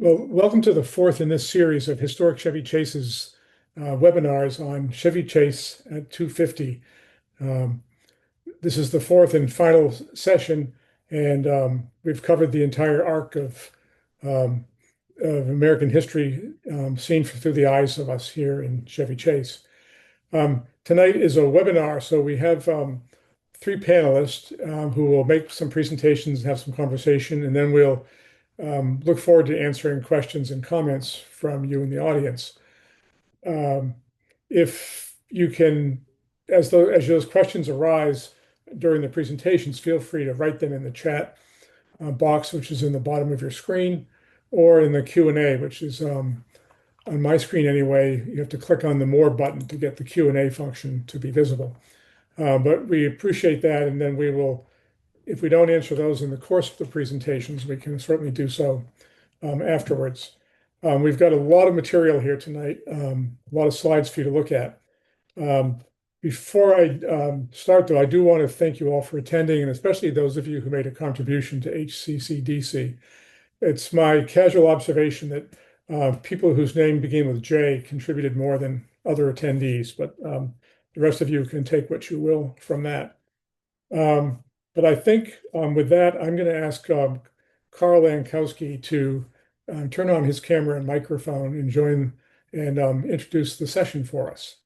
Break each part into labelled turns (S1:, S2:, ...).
S1: Well, welcome to the fourth in this series of historic Chevy Chase's webinars on Chevy Chase at 250. Um, this is the fourth and final session, and we've covered the entire arc um, of American history seen through the eyes of us here in Chevy Chase. Tonight is a webinar, so we have three panelists who will make some presentations and have some conversation, and then we'll look forward to answering questions and comments from you in the audience. Um, if you can, as those questions arise during the presentations, feel free to write them in the chat box, which is in the bottom of your screen, or in the Q&A, which is on my screen anyway. You have to click on the More button to get the Q&A function to be visible. But we appreciate that, and then we will, if we don't answer those in the course of the presentations, we can certainly do so afterwards. We've got a lot of material here tonight, a lot of slides for you to look at. Before I start, though, I do want to thank you all for attending, and especially those of you who made a contribution to HCCDC. It's my casual observation that people whose name begin with J contributed more than other attendees, but the rest of you can take what you will from that. But I think with that, I'm going to ask Carl Lankowski to turn on his camera and microphone and join and introduce the session for us.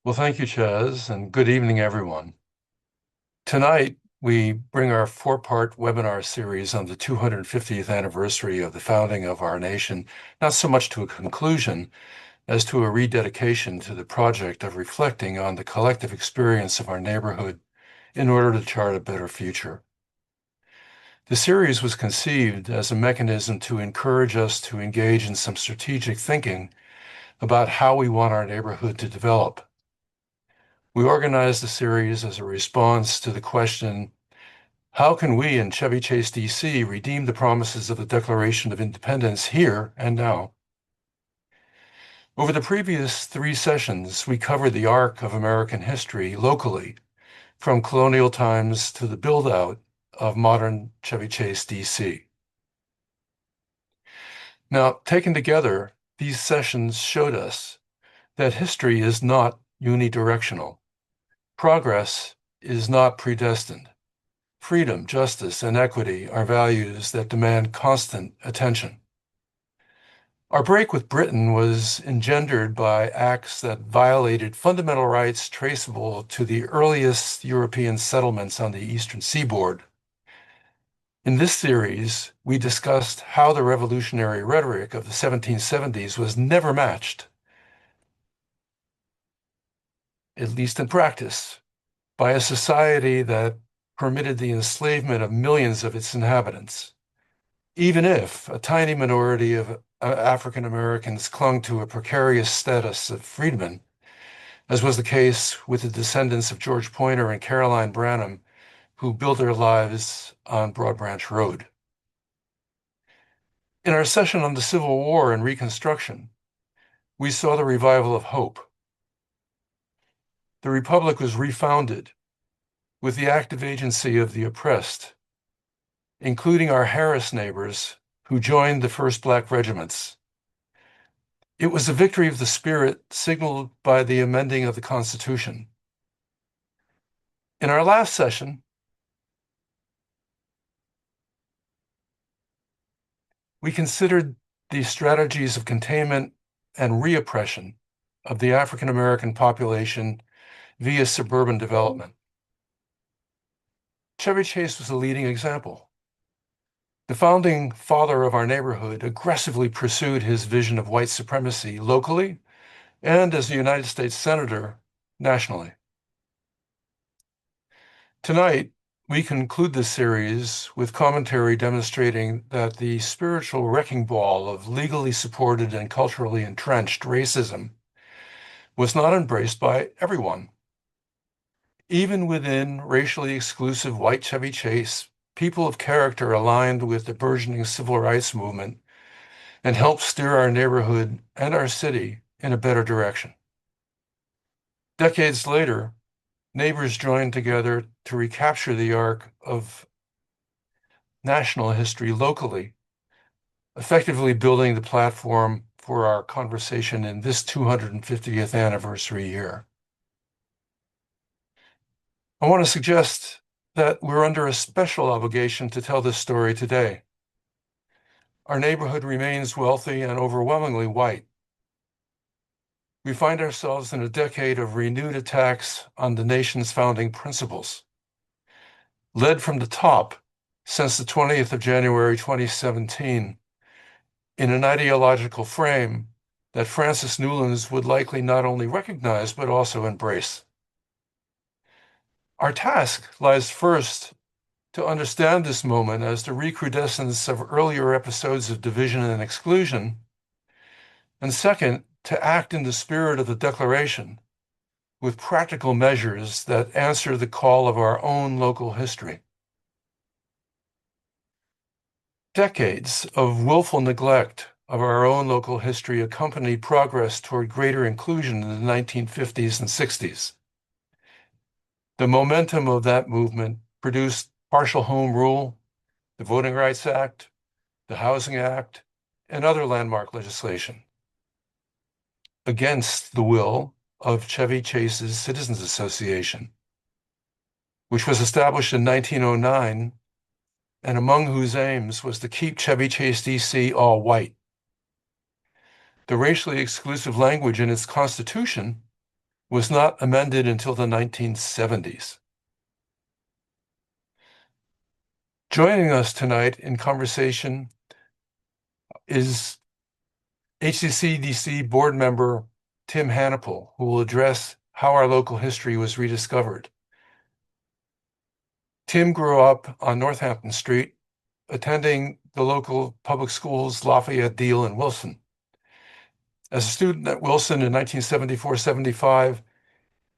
S2: Well, thank you, Chaz, and good evening, everyone. Tonight, we bring our four-part webinar series on the 250th anniversary of the founding of our nation, not so much to a conclusion as to a rededication to the project of reflecting on the collective experience of our neighborhood in order to chart a better future. The series was conceived as a mechanism to encourage us to engage in some strategic thinking about how we want our neighborhood to develop. We organized the series as a response to the question, how can we in Chevy Chase, D.C. redeem the promises of the Declaration of Independence here and now? Over the previous three sessions, we covered the arc of American history locally, from colonial times to the build-out of modern Chevy Chase, D.C. Now, taken together, these sessions showed us that history is not unidirectional. Progress is not predestined. Freedom, justice, and equity are values that demand constant attention. Our break with Britain was engendered by acts that violated fundamental rights traceable to the earliest European settlements on the eastern seaboard. In this series, we discussed how the revolutionary rhetoric of the 1770s was never matched, at least in practice, by a society that permitted the enslavement of millions of its inhabitants, even if a tiny minority of African Americans clung to a precarious status of freedmen, as was the case with the descendants of George Poynter and Caroline Branham, who built their lives on Broad Branch Road. In our session on the Civil War and Reconstruction, we saw the revival of hope. The Republic was refounded with the active agency of the oppressed, including our Harris neighbors who joined the first Black regiments. It was a victory of the spirit signaled by the amending of the Constitution. In our last session, we considered the strategies of containment and reoppression of the African American population via suburban development. Chevy Chase was a leading example. The founding father of our neighborhood aggressively pursued his vision of white supremacy locally and as a United States Senator nationally. Tonight, we conclude this series with commentary demonstrating that the spiritual wrecking ball of legally supported and culturally entrenched racism was not embraced by everyone. Even within racially exclusive white Chevy Chase, people of character aligned with the burgeoning civil rights movement and helped steer our neighborhood and our city in a better direction. Decades later, neighbors joined together to recapture the arc of national history locally, effectively building the platform for our conversation in this 250th anniversary year. I want to suggest that we're under a special obligation to tell this story today. Our neighborhood remains wealthy and overwhelmingly white. We find ourselves in a decade of renewed attacks on the nation's founding principles. Led from the top since the 20th of January 2017, in an ideological frame that Francis Newlands would likely not only recognize but also embrace. Our task lies first to understand this moment as the recrudescence of earlier episodes of division and exclusion, and second, to act in the spirit of the Declaration with practical measures that answer the call of our own local history. Decades of willful neglect of our own local history accompanied progress toward greater inclusion in the 1950s and 60s. The momentum of that movement produced partial home rule, the Voting Rights Act, the Housing Act, and other landmark legislation against the will of Chevy Chase's Citizens Association, which was established in 1909 and among whose aims was to keep Chevy Chase, D.C. all white. The racially exclusive language in its constitution was not amended until the 1970s. Joining us tonight in conversation is HCCDC board member Tim Hannipol, who will address how our local history was rediscovered. Tim grew up on Northampton Street, attending the local public schools Lafayette, Deal, and Wilson. As a student at Wilson in 1974-75,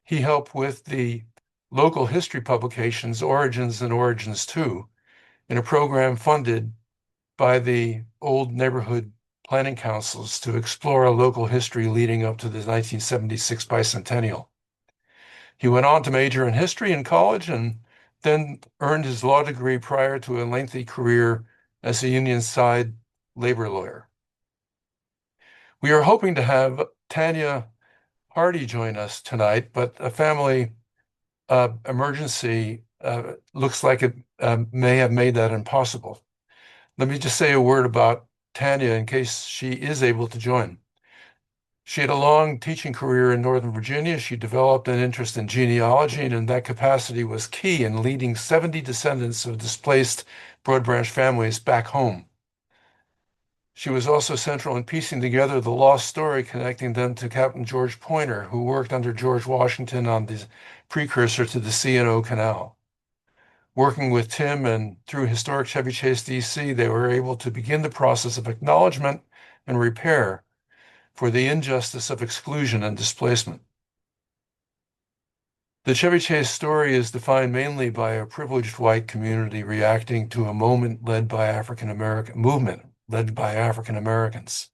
S2: he helped with the local history publications Origins and Origins 2 in a program funded by the old neighborhood planning councils to explore a local history leading up to the 1976 bicentennial. He went on to major in history in college and then earned his law degree prior to a lengthy career as a union side labor lawyer. We are hoping to have Tanya Hardy join us tonight, but a family emergency looks like it may have made that impossible. Let me just say a word about Tanya in case she is able to join. She had a long teaching career in Northern Virginia. She developed an interest in genealogy, and in that capacity was key in leading 70 descendants of displaced Broad Branch families back home. She was also central in piecing together the lost story connecting them to Captain George Pointer, who worked under George Washington on the precursor to the C&O Canal. Working with Tim and through historic Chevy Chase, D.C., they were able to begin the process of acknowledgement and repair for the injustice of exclusion and displacement. The Chevy Chase story is defined mainly by a privileged white community reacting to a movement led by African Americans.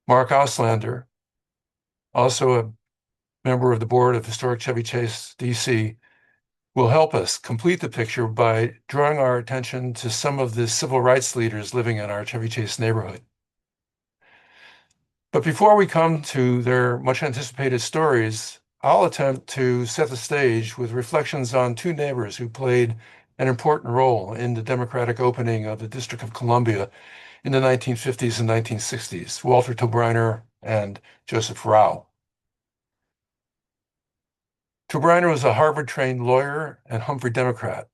S2: Mark Auslander, also a member of the board of Historic Chevy Chase, D.C., will help us complete the picture by drawing our attention to some of the civil rights leaders living in our Chevy Chase neighborhood. But before we come to their much anticipated stories, I'll attempt to set the stage with reflections on two neighbors who played an important role in the democratic opening of the District of Columbia in the 1950s and 1960s, Walter Torbriner and Joseph Rauh. Torbriner was a Harvard-trained lawyer and Humphrey Democrat,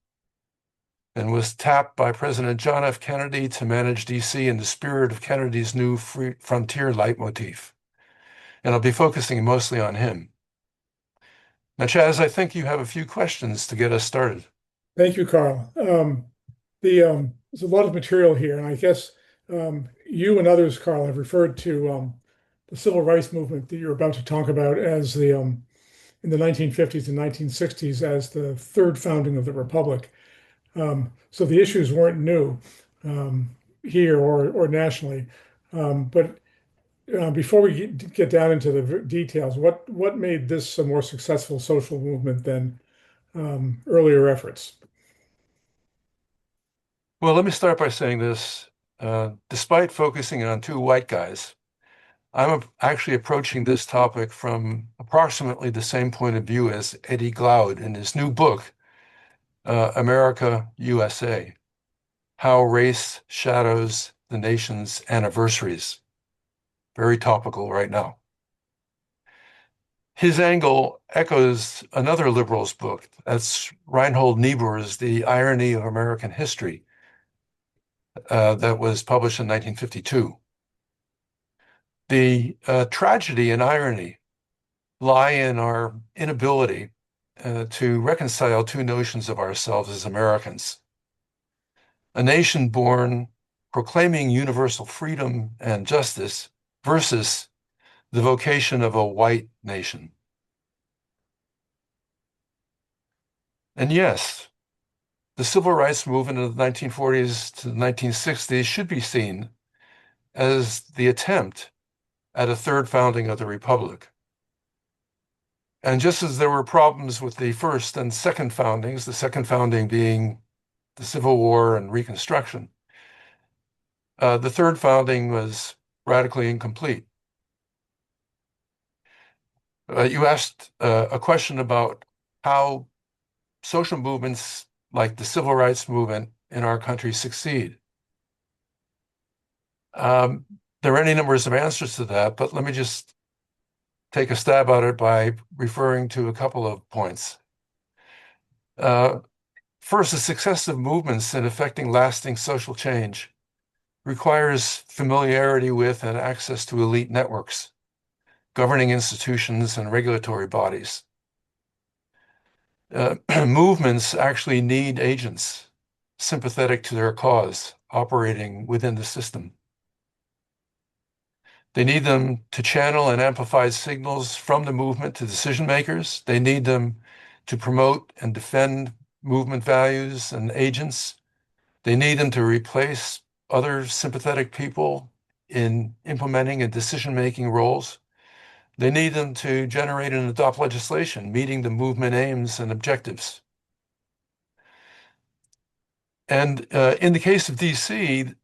S2: and was tapped by President John F. Kennedy to manage D.C. in the spirit of Kennedy's new free frontier leitmotif. And I'll be focusing mostly on him. Now, Chaz, I think you have a few questions to get us started.
S1: Thank you, Carl. There's a lot of material here, and I guess you and others, Carl, have referred to the civil rights movement that you're about to talk about as in the 1950s and 1960s as the third founding of the Republic. So the issues weren't new here or nationally. But before we get down into the details, what made this a more successful social movement than earlier efforts?
S2: Well, let me start by saying this. Despite focusing on two white guys, actually approaching this topic from approximately the same point of view as Eddie Glaude in his new book, America, USA: How Race Shadows the Nation's Anniversaries. Very topical right now. His angle echoes another liberal's book. That's Reinhold Niebuhr's The Irony of American History, that was published in 1952. The tragedy and irony lie in our inability to reconcile two notions of ourselves as Americans. A nation born proclaiming universal freedom and justice versus the vocation of a white nation. And yes, the civil rights movement of the 1940s to the 1960s should be seen as the attempt at a third founding of the Republic. And just as there were problems with the first and second foundings, the second founding being the Civil War and Reconstruction, the third founding was radically incomplete. You asked a question about how social movements like the civil rights movement in our country succeed. There are any numbers of answers to that, but let me just take a stab at it by referring to a couple of points. First, the success of movements in effecting lasting social change requires familiarity with and access to elite networks, governing institutions, and regulatory bodies. Movements actually need agents sympathetic to their cause operating within the system. They need them to channel and amplify signals from the movement to decision makers. They need them to promote and defend movement values and agents. They need them to replace other sympathetic people in implementing and decision-making roles. They need them to generate and adopt legislation, meeting the movement aims and objectives. And in the case of DC,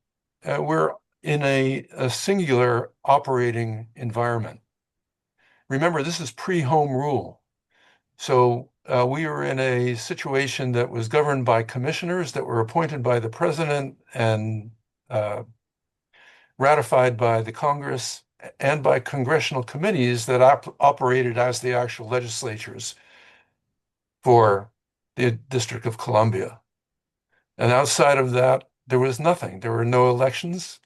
S2: we're in a singular operating environment. Remember, this is pre-home rule. So we were in a situation that was governed by commissioners that were appointed by the president and ratified by the Congress and by congressional committees that operated as the actual legislatures for the District of Columbia. And outside of that, there was nothing. There were no elections.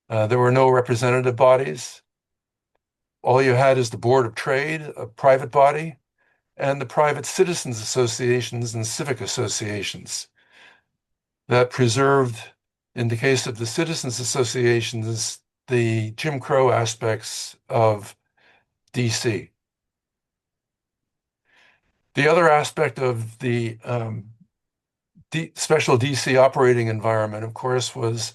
S2: There were no representative bodies. All you had is the Board of Trade, a private body, and the private citizens associations and civic associations that preserved, in the case of the citizens associations, the Jim Crow aspects of DC. The other aspect of the special DC operating environment, of course, was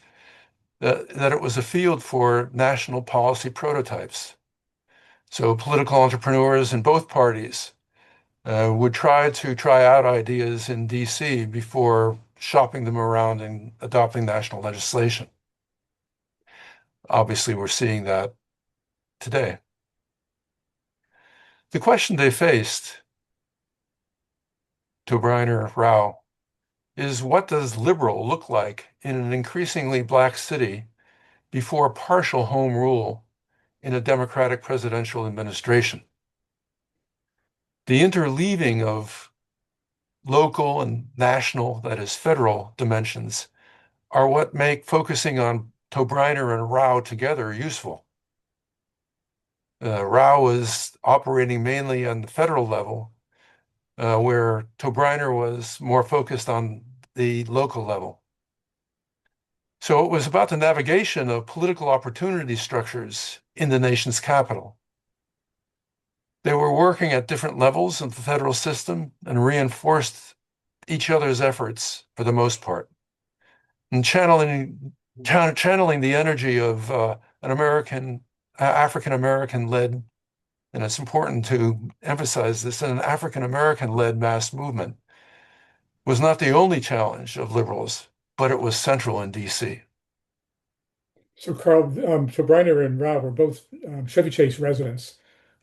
S2: that it was a field for national policy prototypes. So political entrepreneurs in both parties would try out ideas in DC before shopping them around and adopting national legislation. Obviously, we're seeing that today. The question they faced, Torbriner, Rauh, is what does liberal look like in an increasingly black city before partial home rule in a Democratic presidential administration? The interleaving of local and national, that is federal dimensions, are what make focusing on Torbriner and Rauh together useful. Rauh was operating mainly on the federal level, where Torbriner was more focused on the local level. So it was about the navigation of political opportunity structures in the nation's capital. They were working at different levels of the federal system and reinforced each other's efforts for the most part. And channeling the energy of an African-American-led, and it's important to emphasize this, an African-American-led mass movement was not the only challenge of liberals. but it was central in DC.
S1: So Carl, Torbriner and Rauh were both Chevy Chase residents.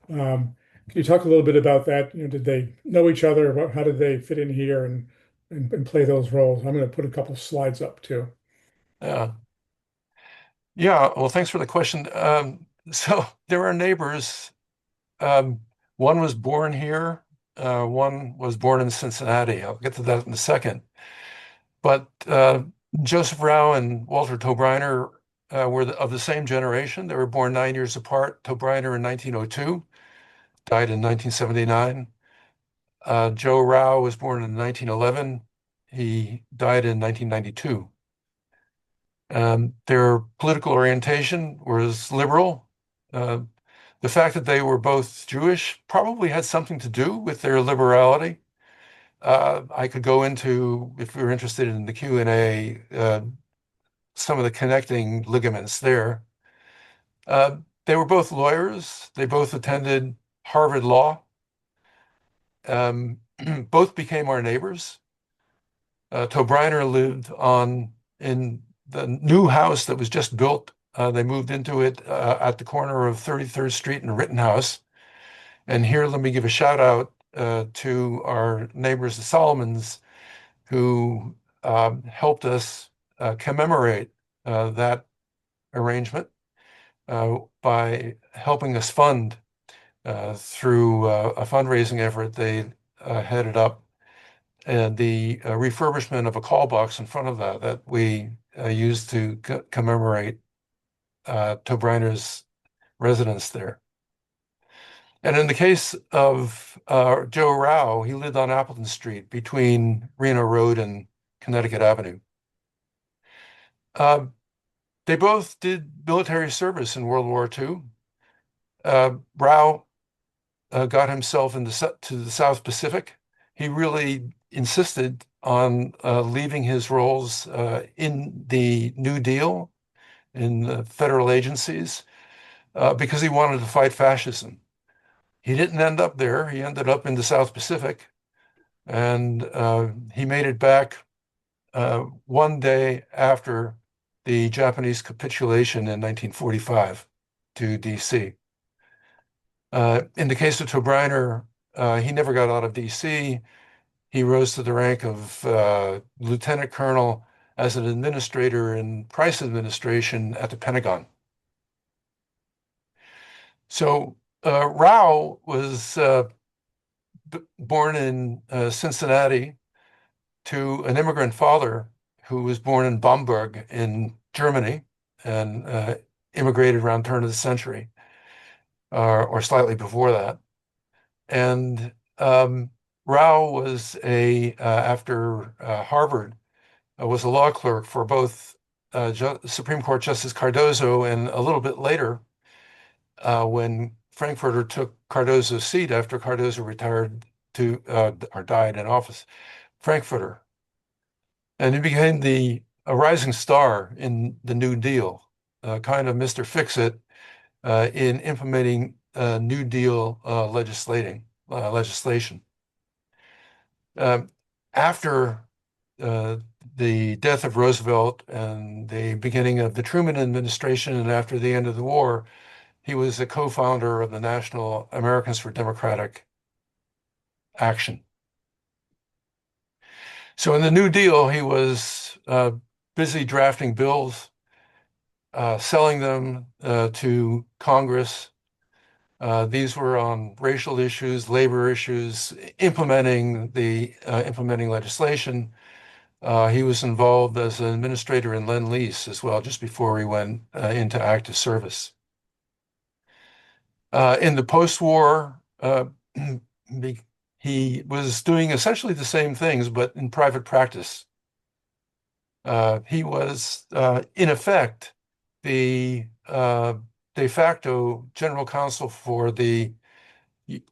S1: Can you talk a little bit about that? Did they know each other? How did they fit in here and play those roles? I'm going to put a couple slides up too.
S2: Yeah. Yeah. Well, thanks for the question. So there are neighbors. Um, one was born here. One was born in Cincinnati. I'll get to that in a second. But Joseph Rauh and Walter Torbriner were of the same generation. They were born 9 years apart. Torbriner in 1902, died in 1979. Joe Rauh was born in 1911. He died in 1992. Their political orientation was liberal. Uh, the fact that they were both Jewish probably had something to do with their liberality. I could go into, if you're interested in the Q&A, some of the connecting ligaments there. They were both lawyers. They both attended Harvard Law. Both became our neighbors. Torbriner lived in the new house that was just built. They moved into it at the corner of 33rd Street and Rittenhouse. And here, let me give a shout out to our neighbors, the Solomons, who helped us commemorate that arrangement by helping us fund through a fundraising effort they headed up, and the refurbishment of a call box in front of that we used to commemorate Tobriner's residence there. And in the case of Joe Rauh, he lived on Appleton Street between Reno Road and Connecticut Avenue. They both did military service in World War II. Rauh got himself to the South Pacific. He really insisted on leaving his roles in the New Deal in the federal agencies because he wanted to fight fascism. He didn't end up there. He ended up in the South Pacific, and he made it back one day after the Japanese capitulation in 1945 to DC. In the case of Torbriner, he never got out of DC. He rose to the rank of lieutenant colonel as an administrator in Price administration at the Pentagon. So Rauh was born in Cincinnati to an immigrant father who was born in Bamberg in Germany and immigrated around turn of the century or slightly before that. And Rauh was after Harvard, was a law clerk for both Supreme Court Justice Cardozo and a little bit later when Frankfurter took Cardozo's seat after Cardozo retired or died in office, Frankfurter. And he became a rising star in the New Deal, kind of Mr. Fix-It in implementing New Deal legislation. After the death of Roosevelt and the beginning of the Truman administration, and after the end of the war, he was a co-founder of the National Americans for Democratic Action. So in the New Deal, he was busy drafting bills, selling them to Congress. These were on racial issues, labor issues, implementing legislation. He was involved as an administrator in Lend-Lease as well, just before he went into active service. In the post-war, he was doing essentially the same things, but in private practice. He was, in effect, the de facto general counsel for the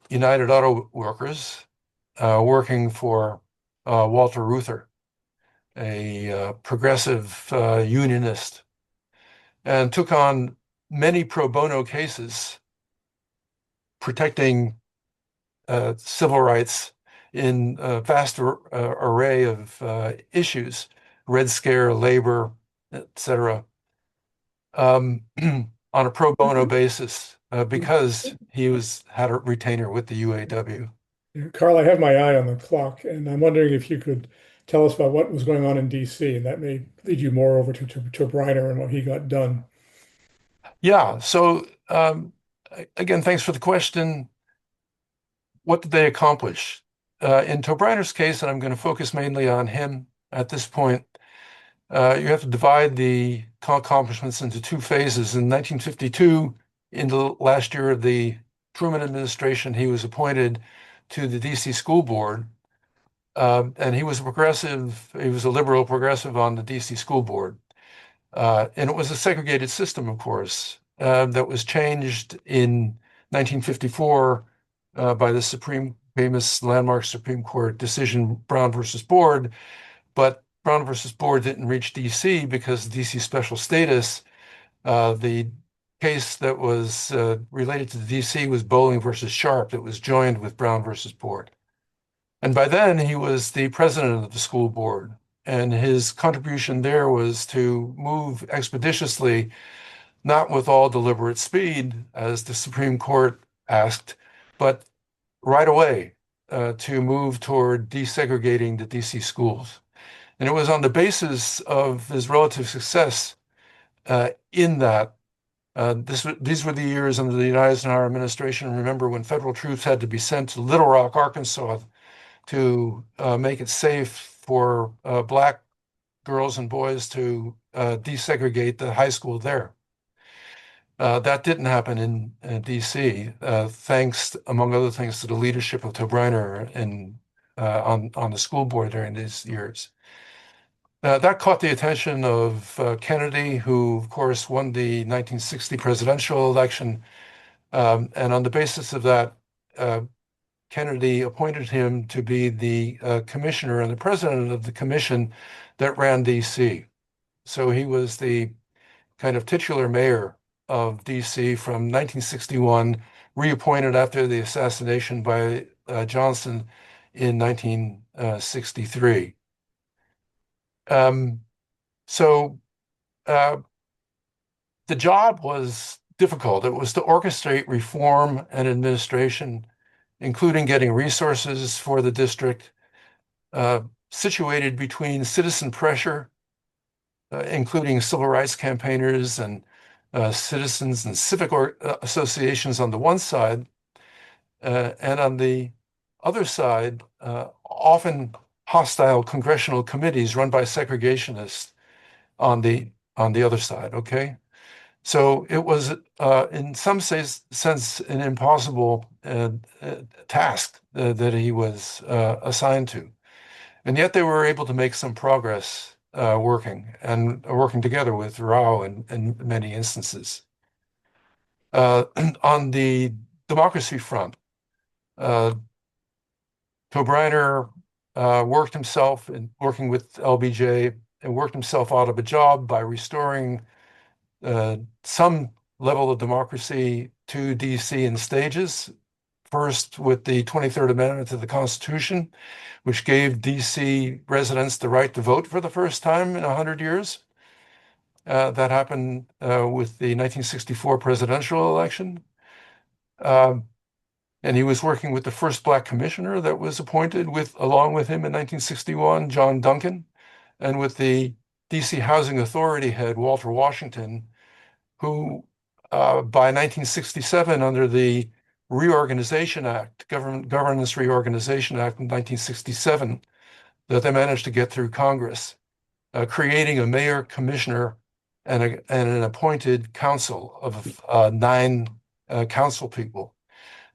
S2: United Auto Workers, working for Walter Reuther, a progressive unionist, and took on many pro bono cases protecting civil rights in a vast array of issues, Red Scare, labor, etc., on a pro bono basis because he had a retainer with the UAW.
S1: Carl, I have my eye on the clock, and I'm wondering if you could tell us about what was going on in DC, and that may lead you more over to Briner and what he got done.
S2: Yeah. So again, thanks for the question. What did they accomplish? In Torbriner's case, and I'm going to focus mainly on him at this point, you have to divide the accomplishments into two phases. In 1952, in the last year of the Truman administration, he was appointed to the DC School Board, and he was a progressive. He was a liberal progressive on the DC School Board. And it was a segregated system, of course, that was changed in 1954 by the famous landmark Supreme Court decision, Brown versus Board. But Brown versus Board didn't reach DC because DC special status. The case that was related to DC was Bowling versus Sharp that was joined with Brown versus Board. And by then, he was the president of the school board. And his contribution there was to move expeditiously, not with all deliberate speed, as the Supreme Court asked, but right away to move toward desegregating the DC schools. And it was on the basis of his relative success in that. These were the years under the Eisenhower administration. Remember when federal troops had to be sent to Little Rock, Arkansas, to make it safe for Black girls and boys to desegregate the high school there. That didn't happen in DC, thanks, among other things, to the leadership of Torbriner and on the school board during these years. That caught the attention of Kennedy, who, of course, won the 1960 presidential election. And on the basis of that, Kennedy appointed him to be the commissioner and the president of the commission that ran DC. So he was the kind of titular mayor of DC from 1961, reappointed after the assassination by Johnson in 1963. So the job was difficult. It was to orchestrate reform and administration, including getting resources for the district, situated between citizen pressure, including civil rights campaigners and citizens and civic associations on the one side, and on the other side, often hostile congressional committees run by segregationists on the other side. Okay, so it was in some sense an impossible task that he was assigned to, and yet they were able to make some progress working together with Rauh in many instances. On the democracy front, Torbriner worked himself in working with LBJ and worked himself out of a job by restoring some level of democracy to DC in stages. First, with the 23rd Amendment to the Constitution, which gave DC residents the right to vote for the first time in 100 years. That happened with the 1964 presidential election. And he was working with the first Black commissioner that was appointed along with him in 1961, John Duncan, and with the DC Housing Authority head, Walter Washington, who by 1967, under the Reorganization Act, Governance Reorganization Act in 1967, that they managed to get through Congress, creating a mayor, commissioner, and an appointed council of 9 council people.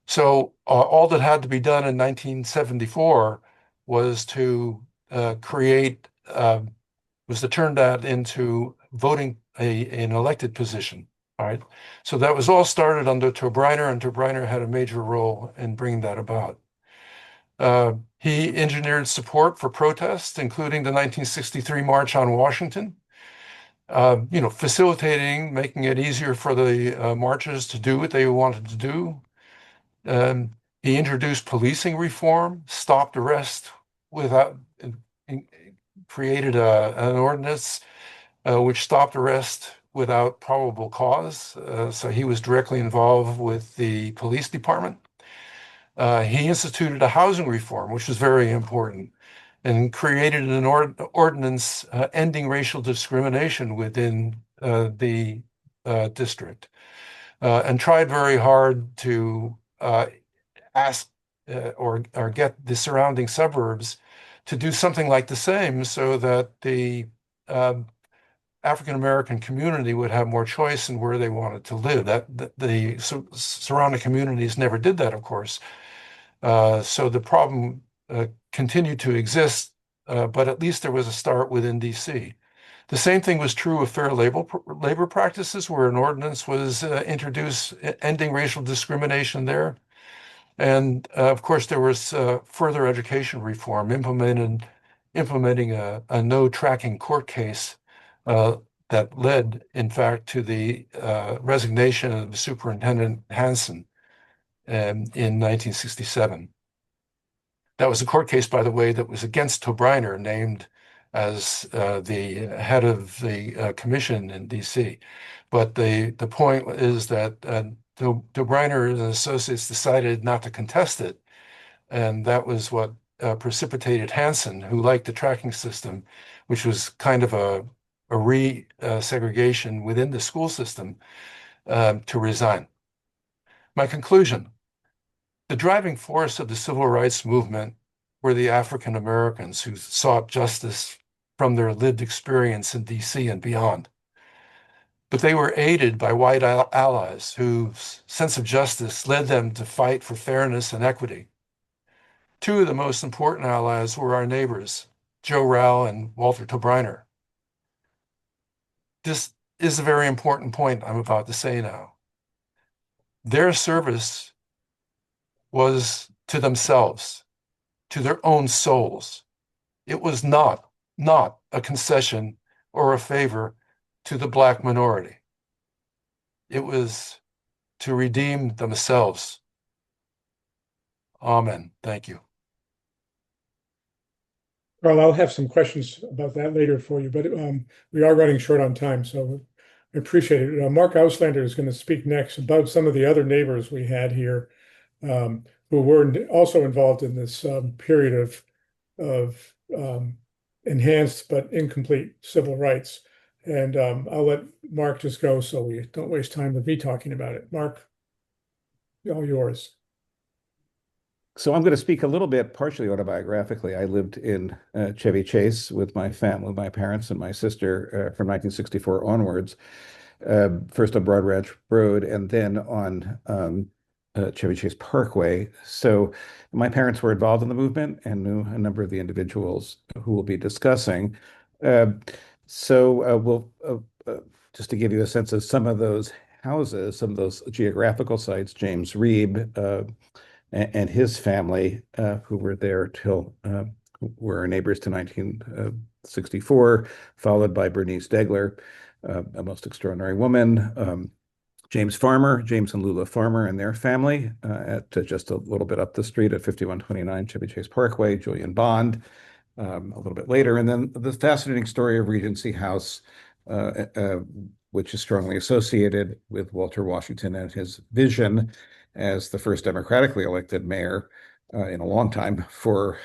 S2: So all that had to be done in 1974 was to turn that into voting an elected position. All right. So that was all started under Torbriner, and Torbriner had a major role in bringing that about. He engineered support for protests, including the 1963 March on Washington, facilitating, making it easier for the marchers to do what they wanted to do. He introduced policing reform, stopped arrest created an ordinance which stopped arrest without probable cause. So he was directly involved with the police department. He instituted a housing reform, which was very important, and created an ordinance ending racial discrimination within the district, and tried very hard to ask or get the surrounding suburbs to do something like the same so that the African American community would have more choice in where they wanted to live. The surrounding communities never did that, of course. So the problem continued to exist, but at least there was a start within DC. The same thing was true of fair labor practices, where an ordinance was introduced ending racial discrimination there. And of course, there was further education reform implementing a no tracking court case that led, in fact, to the resignation of Superintendent Hansen in 1967. That was a court case, by the way, that was against Torbriner, named as the head of the commission in DC. But the point is that Torbriner and associates decided not to contest it. And that was what precipitated Hansen, who liked the tracking system, which was kind of a re-segregation within the school system, to resign. My conclusion: the driving force of the civil rights movement were the African Americans who sought justice from their lived experience in DC and beyond. But they were aided by white allies whose sense of justice led them to fight for fairness and equity. Two of the most important allies were our neighbors, Joe Rauh and Walter Torbriner. This is a very important point I'm about to say now. Their service was to themselves, to their own souls. It was not a concession or a favor to the Black minority. It was to redeem themselves. Amen. Thank you.
S1: Well, I'll have some questions about that later for you, but we are running short on time, so I appreciate it. Mark Auslander is going to speak next about some of the other neighbors we had here, who were also involved in this period of enhanced but incomplete civil rights. And I'll let Mark just go so we don't waste time with me talking about it. Mark, all yours.
S3: So I'm going to speak a little bit partially autobiographically. I lived in Chevy Chase with my family, my parents and my sister from 1964 onwards, first on Broad Ranch Road and then on Chevy Chase Parkway. So my parents were involved in the movement and knew a number of the individuals who we'll be discussing. We'll just to give you a sense of some of those houses, some of those geographical sites, James Reeb and his family, who were there till were our neighbors to 1964, followed by Bernice Degler, a most extraordinary woman. James and Lula Farmer and their family at just a little bit up the street at 5129 Chevy Chase Parkway, Julian Bond a little bit later. And then the fascinating story of Regency House, which is strongly associated with Walter Washington and his vision as the first democratically elected mayor in a long time for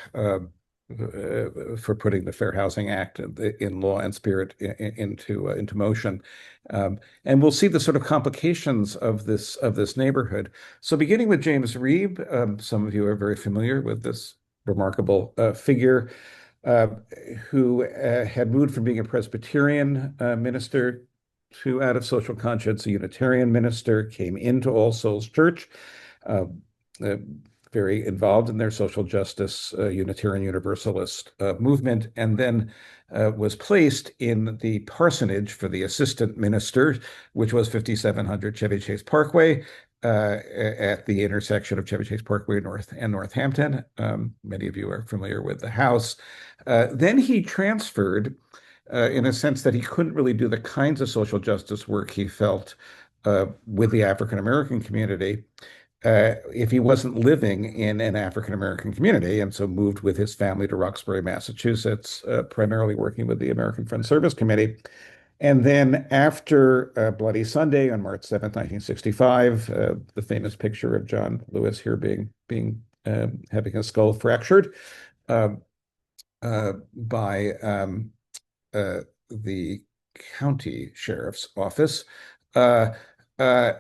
S3: putting the Fair Housing Act in law and spirit into motion. And we'll see the sort of complications of this neighborhood. So beginning with James Reeb, some of you are very familiar with this remarkable figure who had moved from being a Presbyterian minister to, out of social conscience, a Unitarian minister, came into All Souls Church, very involved in their social justice Unitarian Universalist movement, and then was placed in the parsonage for the assistant minister, which was 5700 Chevy Chase Parkway, at the intersection of Chevy Chase Parkway North and Northampton. Many of you are familiar with the house. Then he transferred in a sense that he couldn't really do the kinds of social justice work he felt with the African American community. if he wasn't living in an African-American community, and so moved with his family to Roxbury, Massachusetts, primarily working with the American Friends Service Committee. And then after Bloody Sunday on March 7th, 1965, the famous picture of John Lewis here having his skull fractured uh, by the county sheriff's office. Uh, uh,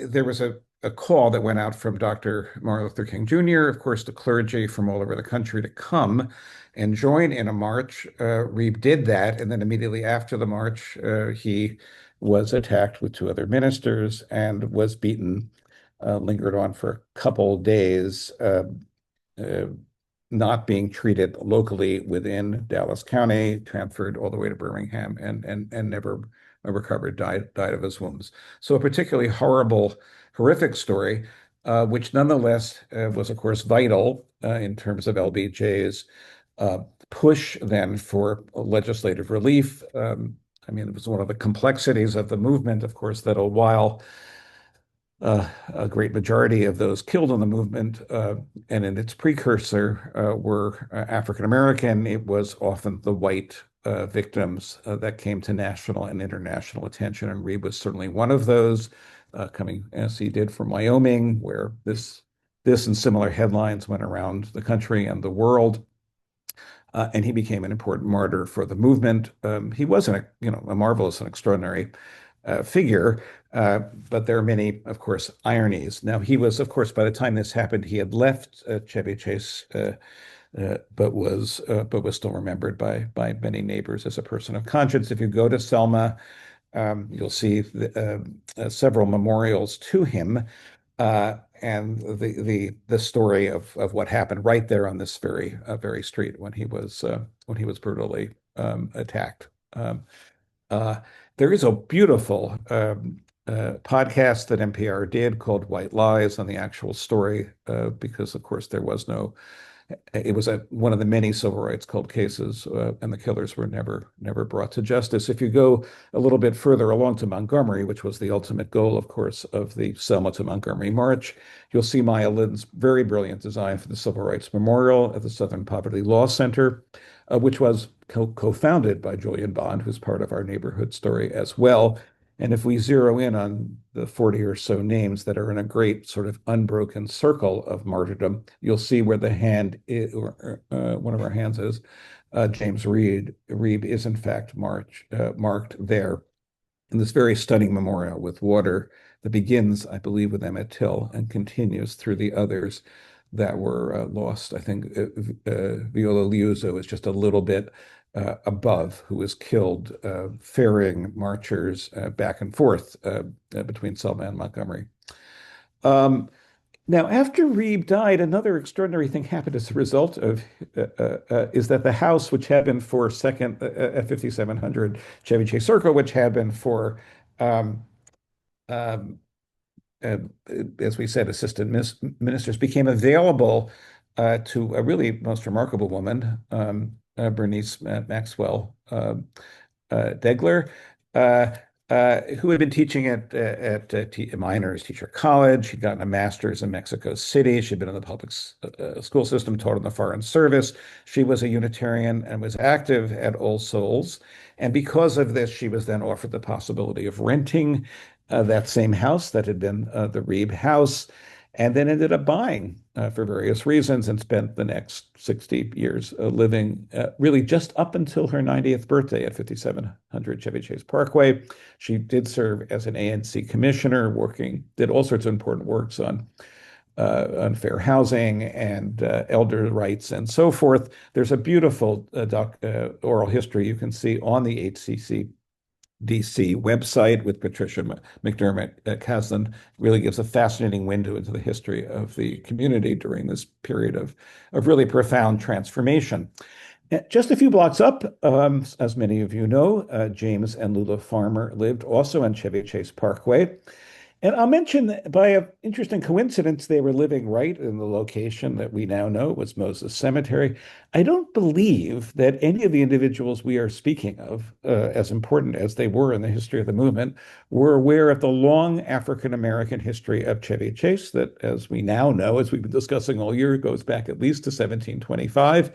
S3: there was a call that went out from Dr. Martin Luther King Jr., of course, to clergy from all over the country to come and join in a march. Reeb did that, and then immediately after the march, he was attacked with two other ministers and was beaten, lingered on for a couple days, not being treated locally within Dallas County, transferred all the way to Birmingham, and never recovered, died of his wounds. So a particularly horrific story, which nonetheless was, of course, vital in terms of LBJ's push then for legislative relief. I mean, it was one of the complexities of the movement, of course, that while a great majority of those killed in the movement and in its precursor were African American, it was often the white victims that came to national and international attention. And Reeb was certainly one of those, coming as he did from Wyoming, where this and similar headlines went around the country and the world. And he became an important martyr for the movement. He was a marvelous and extraordinary figure, but there are many, of course, ironies. Now, he was, of course, by the time this happened, he had left Chevy Chase, but was still remembered by many neighbors as a person of conscience. If you go to Selma, you'll see several memorials to him, and the story of what happened right there on this very street when he was brutally attacked. There is a beautiful podcast that NPR did called White Lies on the actual story, because, of course, it was one of the many civil rights cold cases, and the killers were never brought to justice. If you go a little bit further along to Montgomery, which was the ultimate goal, of course, of the Selma to Montgomery March, you'll see Maya Lin's very brilliant design for the Civil Rights Memorial at the Southern Poverty Law Center, which was co-founded by Julian Bond, who's part of our neighborhood story as well. And if we zero in on the 40 or so names that are in a great sort of unbroken circle of martyrdom, you'll see where the hand is, one of our hands is. James Reeb is in fact marked there in this very stunning memorial with water that begins, I believe, with Emmett Till and continues through the others that were lost. I think Viola Liuzzo is just a little bit above, who was killed ferrying marchers back and forth between Selma and Montgomery. Now, after Reeb died, another extraordinary thing happened as a result of is that the house, which had been for second at 5700 Chevy Chase Circle, which had been for as we said, assistant ministers, became available to a really most remarkable woman, Bernice Maxwell Degler, who had been teaching at Miners Teacher College. She'd gotten a master's in Mexico City. She'd been in the public school system, taught in the Foreign Service. She was a Unitarian and was active at All Souls. And because of this, she was then offered the possibility of renting that same house that had been the Reeb house, and then ended up buying for various reasons, and spent the next 60 years living really just up until her 90th birthday at 5700 Chevy Chase Parkway. She did serve as an ANC commissioner, did all sorts of important works on fair housing and elder rights and so forth. There's a beautiful oral history you can see on the HCCDC website with Patricia McDermott Caslin. Really gives a fascinating window into the history of the community during this period of really profound transformation. Just a few blocks up, as many of you know, James and Lula Farmer lived also on Chevy Chase Parkway. And I'll mention that by an interesting coincidence, they were living right in the location that we now know was Moses Cemetery. I don't believe that any of the individuals we are speaking of, as important as they were in the history of the movement, were aware of the long African American history of Chevy Chase that, as we now know, as we've been discussing all year, goes back at least to 1725.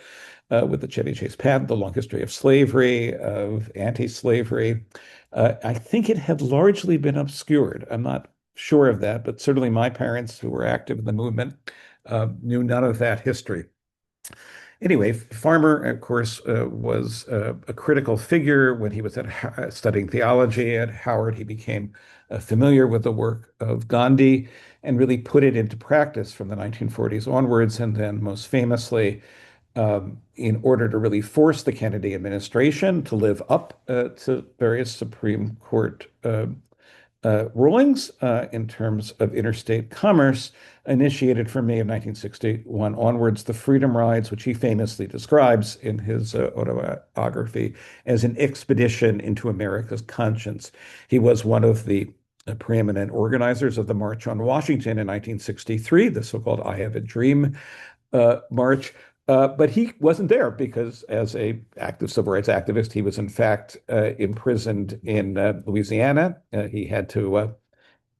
S3: With the Chevy Chase patent, the long history of slavery, of anti-slavery. I think it had largely been obscured. I'm not sure of that, but certainly my parents, who were active in the movement, knew none of that history. Anyway, Farmer, of course, was a critical figure when he was studying theology at Howard. He became familiar with the work of Gandhi and really put it into practice from the 1940s onwards, and then most famously, in order to really force the Kennedy administration to live up to various Supreme Court rulings in terms of interstate commerce, initiated from May of 1961 onwards the Freedom Rides, which he famously describes in his autobiography as an expedition into America's conscience. He was one of the preeminent organizers of the March on Washington in 1963, the so-called I Have a Dream march. But he wasn't there because, as an active civil rights activist, he was in fact imprisoned in Louisiana. He had to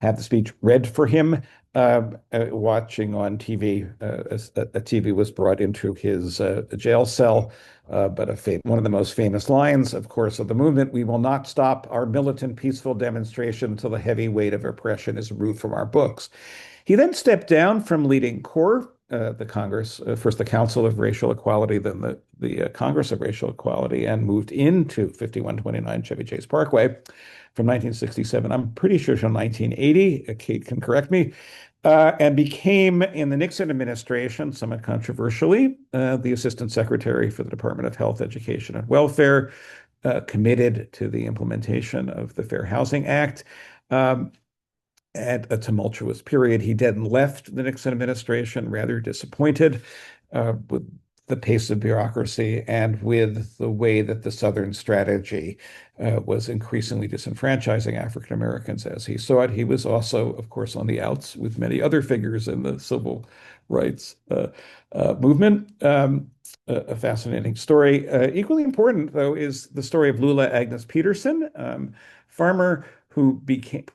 S3: have the speech read for him. Watching on TV, a TV was brought into his jail cell. But one of the most famous lines, of course, of the movement: "We will not stop our militant, peaceful demonstration until the heavy weight of oppression is removed from our books." He then stepped down from leading CORE, the Congress, first the Council of Racial Equality, then the Congress of Racial Equality, and moved into 5129 Chevy Chase Parkway from 1967, I'm pretty sure, till 1980. Kate can correct me. And became, in the Nixon administration, somewhat controversially, the Assistant Secretary for the Department of Health, Education, and Welfare, committed to the implementation of the Fair Housing Act. At a tumultuous period, he then left the Nixon administration rather disappointed with the pace of bureaucracy and with the way that the Southern strategy was increasingly disenfranchising African Americans as he saw it. He was also, of course, on the outs with many other figures in the civil rights movement. A fascinating story. Equally important, though, is the story of Lula Agnes Peterson, farmer who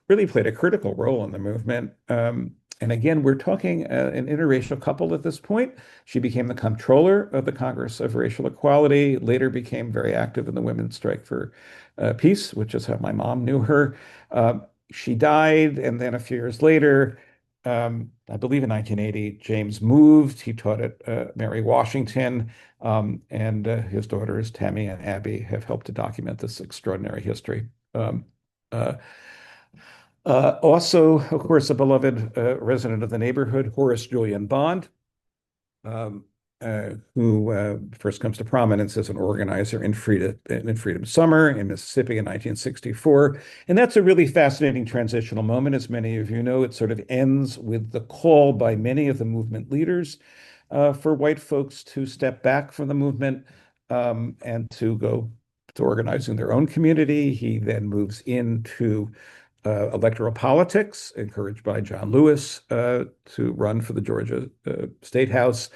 S3: really played a critical role in the movement. And again, we're talking an interracial couple at this point. She became the comptroller of the Congress of Racial Equality, later became very active in the Women's Strike for Peace, which is how my mom knew her. She died, and then a few years later, I believe in 1980, James moved. He taught at Mary Washington, and his daughters, Tammy and Abby, have helped to document this extraordinary history. Also, of course, a beloved resident of the neighborhood, Horace Julian Bond, who first comes to prominence as an organizer in Freedom Summer in Mississippi in 1964. And that's a really fascinating transitional moment. As many of you know, it sort of ends with the call by many of the movement leaders for white folks to step back from the movement and to go to organizing their own community. He then moves into electoral politics, encouraged by John Lewis to run for the Georgia State House.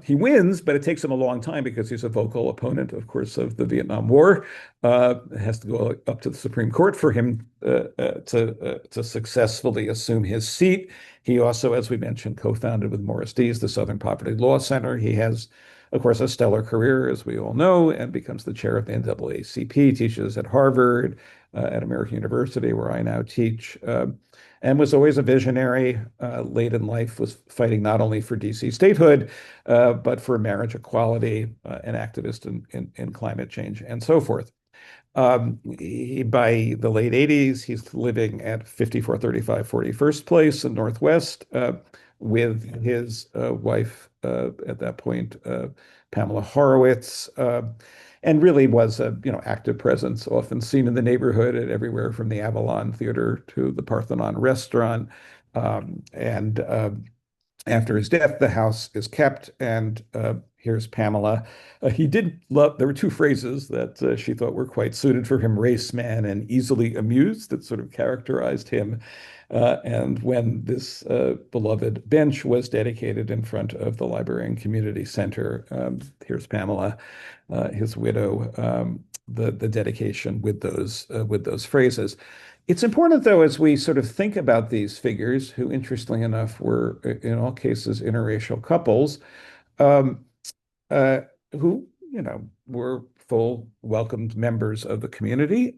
S3: He wins, but it takes him a long time because he's a vocal opponent, of course, of the Vietnam War. It has to go up to the Supreme Court for him to successfully assume his seat. He also, as we mentioned, co-founded with Morris Dees the Southern Poverty Law Center. He has, of course, a stellar career, as we all know, and becomes the chair of the NAACP, teaches at Harvard, at American University, where I now teach, and was always a visionary. Late in life, was fighting not only for DC statehood, but for marriage equality, an activist in climate change, and so forth. By the late 80s, he's living at 5435 41st Place in Northwest with his wife at that point, Pamela Horowitz, and really was a active presence, often seen in the neighborhood at everywhere from the Avalon Theater to the Parthenon Restaurant, and After his death, the house is kept, and here's Pamela. He did love, there were two phrases that she thought were quite suited for him: race man and easily amused, that sort of characterized him. And when this beloved bench was dedicated in front of the Library and Community Center, here's Pamela, his widow, the dedication with those phrases. It's important, though, as we sort of think about these figures, who, interestingly enough, were in all cases interracial couples, um, who, were full welcomed members of the community.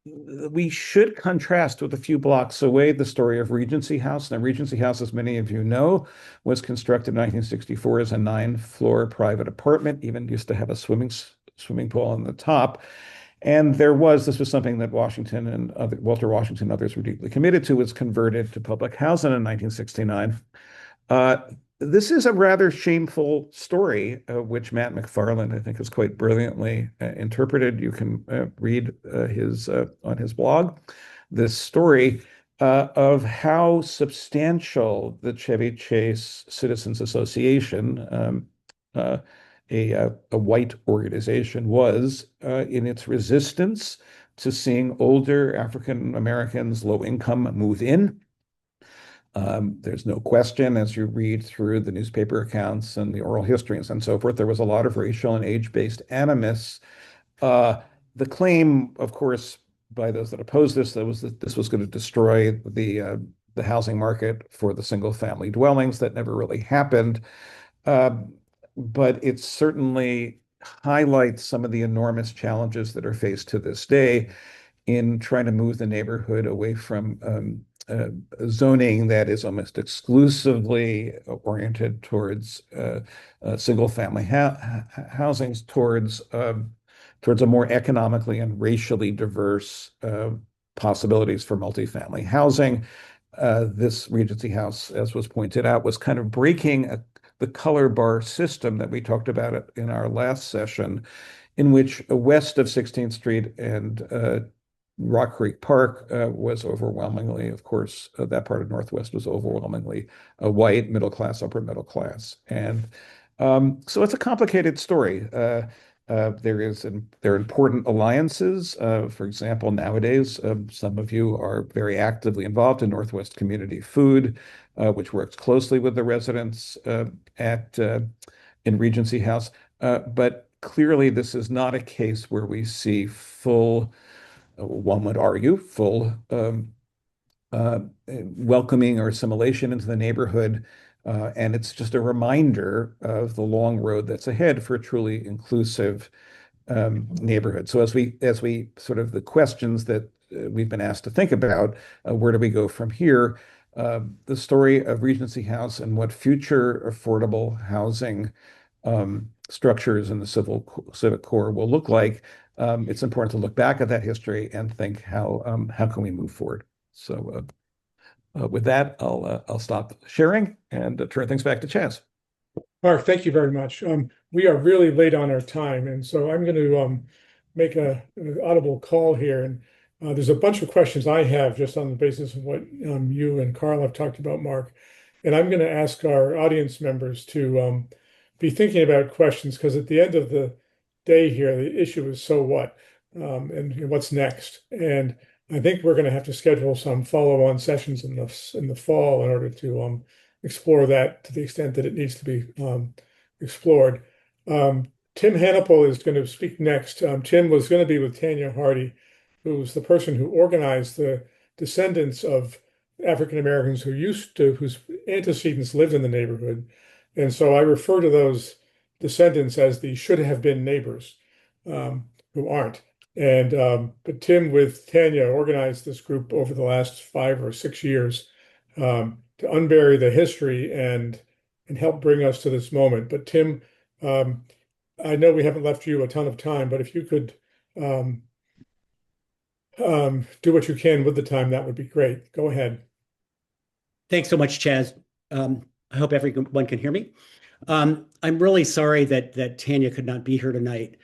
S3: We should contrast with a few blocks away the story of Regency House. Now, Regency House, as many of you know, was constructed in 1964 as a 9-floor private apartment, even used to have a swimming pool on the top. And this was something that Washington and Walter Washington and others were deeply committed to, was converted to public housing in 1969. This is a rather shameful story, which Matt McFarland, I think, has quite brilliantly interpreted. You can read on his blog this story of how substantial the Chevy Chase Citizens Association, a white organization, was in its resistance to seeing older African Americans, low income, move in. There's no question, as you read through the newspaper accounts and the oral histories and so forth, there was a lot of racial and age-based animus. The claim, of course, by those that opposed this, that this was going to destroy the housing market for the single-family dwellings. That never really happened. But it certainly highlights some of the enormous challenges that are faced to this day in trying to move the neighborhood away from zoning that is almost exclusively oriented towards single-family housings, towards a more economically and racially diverse possibilities for multifamily housing. This Regency House, as was pointed out, was kind of breaking the color bar system that we talked about in our last session, in which west of 16th Street and Rock Creek Park was overwhelmingly, of course, that part of Northwest was overwhelmingly white, middle class, upper middle class. And so it's a complicated story. There are important alliances. For example, nowadays, some of you are very actively involved in Northwest Community Food, which works closely with the residents in Regency House. But clearly, this is not a case where we see one would argue, full welcoming or assimilation into the neighborhood. And it's just a reminder of the long road that's ahead for a truly inclusive neighborhood. So as we sort of the questions that we've been asked to think about, where do we go from here? The story of Regency House and what future affordable housing structures in the civic core will look like. It's important to look back at that history and think how can we move forward. So with that, I'll stop sharing and turn things back to Chaz.
S1: Mark, thank you very much. We are really late on our time, and so I'm going to make an audible call here. And there's a bunch of questions I have just on the basis of what you and Carl have talked about, Mark. And I'm going to ask our audience members to be thinking about questions, because at the end of the day here, the issue is so what, and what's next. And I think we're going to have to schedule some follow-on sessions in the fall in order to explore that to the extent that it needs to be explored. Tim Hannibal is going to speak next. Tim was going to be with Tanya Hardy, who was the person who organized the descendants of African Americans whose antecedents lived in the neighborhood. And so I refer to those descendants as the should have been neighbors, who aren't. And but Tim with Tanya organized this group over the last 5 or 6 years to unbury the history and help bring us to this moment. But Tim, I know we haven't left you a ton of time, but if you could do what you can with the time, that would be great. Go ahead.
S4: Thanks so much, Chaz. I hope everyone can hear me. I'm really sorry that Tanya could not be here tonight.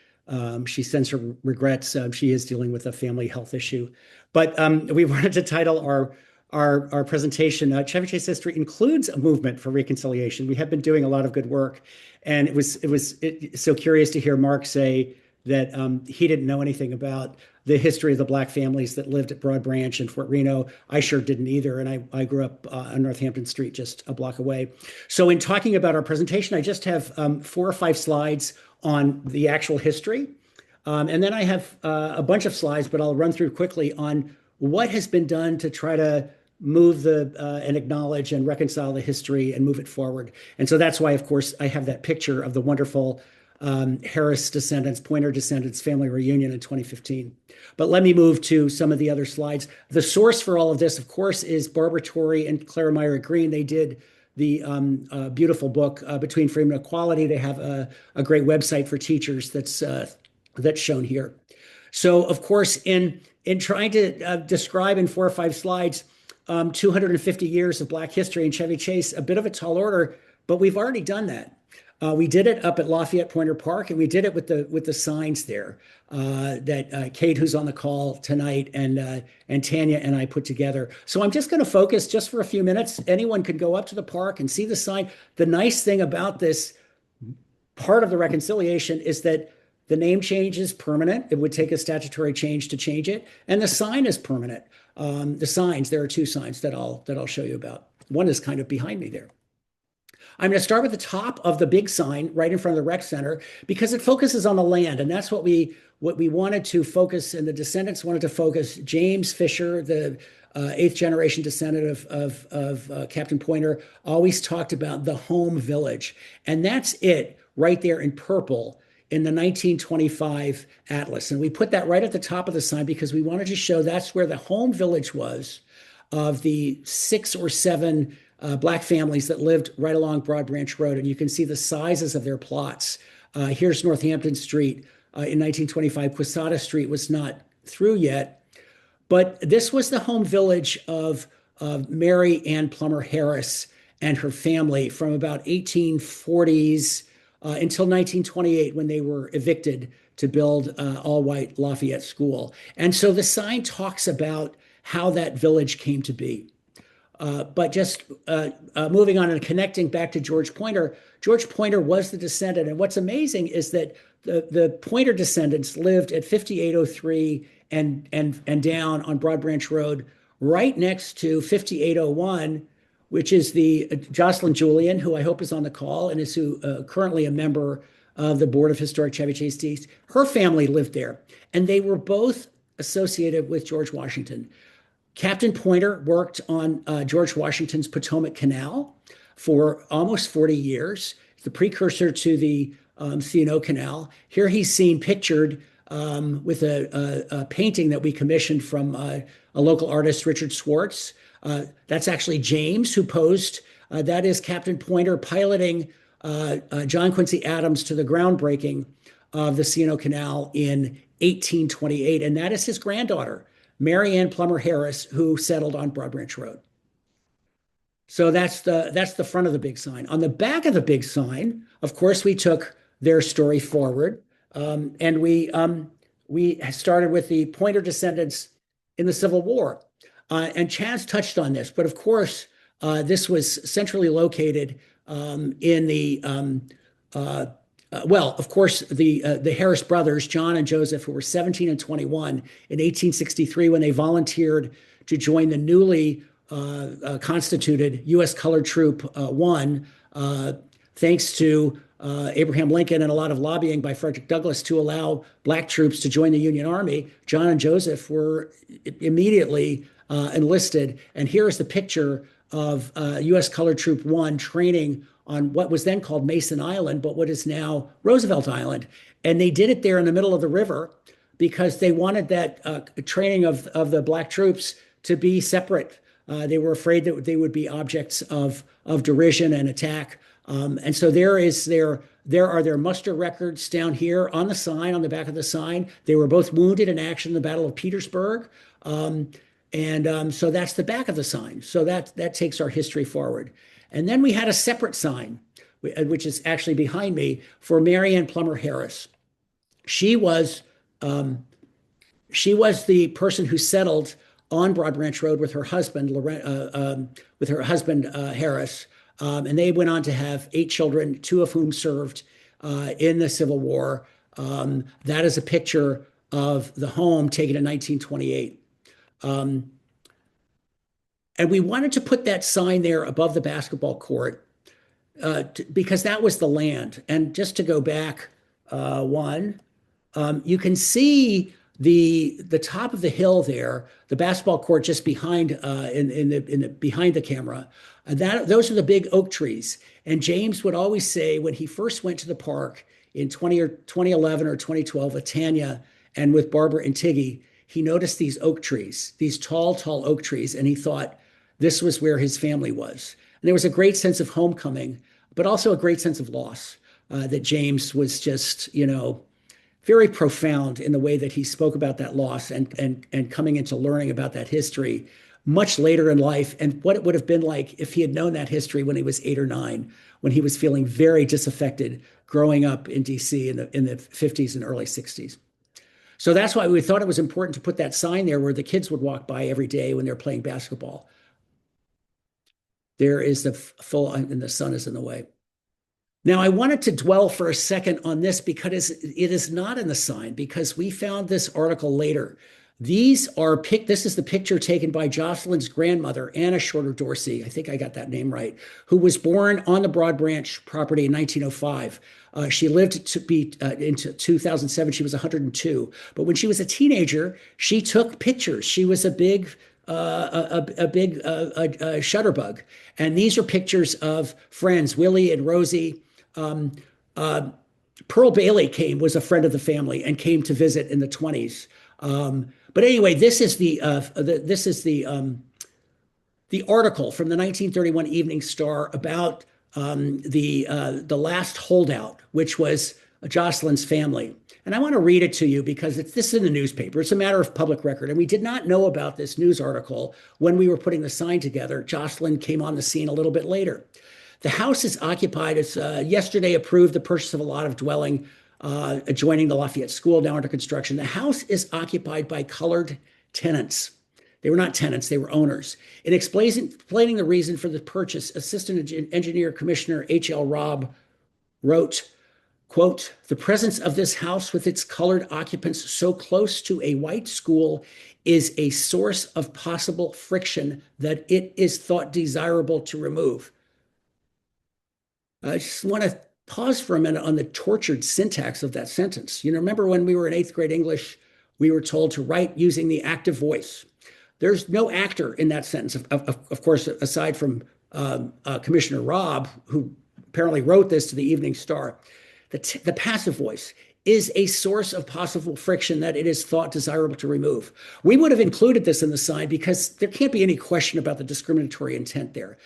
S4: She sends her regrets. She is dealing with a family health issue. But we wanted to title our presentation, Chevy Chase history includes a movement for reconciliation. We have been doing a lot of good work, and it was so curious to hear Mark say that he didn't know anything about the history of the Black families that lived at Broad Branch and Fort Reno. I sure didn't either, and I grew up on Northampton Street, just a block away. So in talking about our presentation, I just have 4 or 5 slides on the actual history. And then I have a bunch of slides, but I'll run through quickly on what has been done to try to move and acknowledge and reconcile the history and move it forward. And so that's why, of course, I have that picture of the wonderful Harris descendants, Pointer descendants family reunion in 2015. But let me move to some of the other slides. The source for all of this, of course, is Barbara Torrey and Clara Meyer Green. They did the beautiful book, Between Freedom and Equality. They have a great website for teachers that's shown here. So, of course, in trying to describe in 4 or 5 slides 250 years of Black history in Chevy Chase, a bit of a tall order, but we've already done that. We did it up at Lafayette Pointer Park, and we did it with the signs there that Kate, who's on the call tonight, and Tanya and I put together. So I'm just going to focus just for a few minutes. Anyone could go up to the park and see the sign. The nice thing about this part of the reconciliation is that the name change is permanent. It would take a statutory change to change it, and the sign is permanent. The signs, there are 2 signs that I'll show you about. One is kind of behind me there. I'm going to start with the top of the big sign right in front of the rec center because it focuses on the land, and that's what we wanted to focus, and the descendants wanted to focus. James Fisher, the 8th generation descendant of Captain Pointer, always talked about the home village, and that's it right there in purple in the 1925 atlas. And we put that right at the top of the sign because we wanted to show that's where the home village was of the 6 or 7 Black families that lived right along Broad Branch Road. And you can see the sizes of their plots. Here's Northampton Street in 1925. Quesada Street was not through yet, but this was the home village of Mary Ann Plummer Harris and her family from about 1840s until 1928, when they were evicted to build all-white Lafayette School. And so the sign talks about how that village came to be. But just moving on and connecting back to George Pointer was the descendant. And what's amazing is that the Pointer descendants lived at 5803 and down on Broad Branch Road, right next to 5801, which is the Jocelyn Julian, who I hope is on the call and is currently a member of the Board of Historic Chevy Chase. Her family lived there, and they were both associated with George Washington. Captain Pointer worked on George Washington's Potomac Canal for almost 40 years, the precursor to the C&O Canal. Here he's seen pictured with a painting that we commissioned from a local artist, Richard Swartz. That's actually James who posed. That is Captain Pointer piloting John Quincy Adams to the groundbreaking of the C&O Canal in 1828. And that is his granddaughter, Mary Ann Plummer Harris, who settled on Broad Branch Road. So that's the front of the big sign. On the back of the big sign, of course, we took their story forward, and we started with the Pointer descendants in the Civil War. And Chaz touched on this, but of course, this was centrally located in the of course, the Harris brothers, John and Joseph, who were 17 and 21 in 1863 when they volunteered to join the newly constituted U.S. Colored Troop 1, thanks to Abraham Lincoln and a lot of lobbying by Frederick Douglass to allow Black troops to join the Union Army. John and Joseph were immediately enlisted. And here is the picture of U.S. Colored Troop 1 training on what was then called Mason Island, but what is now Roosevelt Island. And they did it there in the middle of the river because they wanted that training of the Black troops to be separate. They were afraid that they would be objects of derision and attack. And so there are their muster records down here on the sign, on the back of the sign. They were both wounded in action in the Battle of Petersburg. So that's the back of the sign. So that takes our history forward. And then we had a separate sign, which is actually behind me, for Mary Ann Plummer Harris. She was the person who settled on Broad Branch Road with her husband, Harris. And they went on to have 8 children, 2 of whom served in the Civil War. That is a picture of the home taken in 1928. And we wanted to put that sign there above the basketball court because that was the land. And just to go back one, you can see the top of the hill there, the basketball court just behind behind the camera. Those are the big oak trees. And James would always say when he first went to the park in 2011 or 2012 with Tanya and with Barbara and Tiggy, he noticed these oak trees, these tall oak trees, and he thought this was where his family was. And there was a great sense of homecoming, but also a great sense of loss, that James was just, very profound in the way that he spoke about that loss and coming into learning about that history much later in life, and what it would have been like if he had known that history when he was 8 or 9, when he was feeling very disaffected growing up in DC in the 50s and early 60s. So that's why we thought it was important to put that sign there where the kids would walk by every day when they're playing basketball. There is the full, and the sun is in the way. Now, I wanted to dwell for a second on this because it is not in the sign, because we found this article later. This is the picture taken by Jocelyn's grandmother, Anna Shorter Dorsey. I think I got that name right, who was born on the Broad Branch property in 1905. She lived to be into 2007. She was 102. But when she was a teenager, she took pictures. She was a big shutterbug. And these are pictures of friends, Willie and Rosie. Pearl Bailey was a friend of the family and came to visit in the 20s. But anyway, this is the article from the 1931 Evening Star about the last holdout, which was Jocelyn's family. And I want to read it to you because this is in the newspaper. It's a matter of public record. And we did not know about this news article when we were putting the sign together. Jocelyn came on the scene a little bit later. The house is occupied. It's yesterday approved the purchase of a lot of dwelling adjoining the Lafayette School, now under construction. The house is occupied by colored tenants. They were not tenants, they were owners. In explaining the reason for the purchase, Assistant Engineer Commissioner H.L. Rauh wrote, quote, "The presence of this house with its colored occupants so close to a white school is a source of possible friction that it is thought desirable to remove." I just want to pause for a minute on the tortured syntax of that sentence. Remember when we were in 8th grade English, we were told to write using the active voice. There's no actor in that sentence, of course, aside from Commissioner Rauh, who apparently wrote this to the Evening Star. The passive voice is a source of possible friction that it is thought desirable to remove. We would have included this in the sign because there can't be any question about the discriminatory intent there.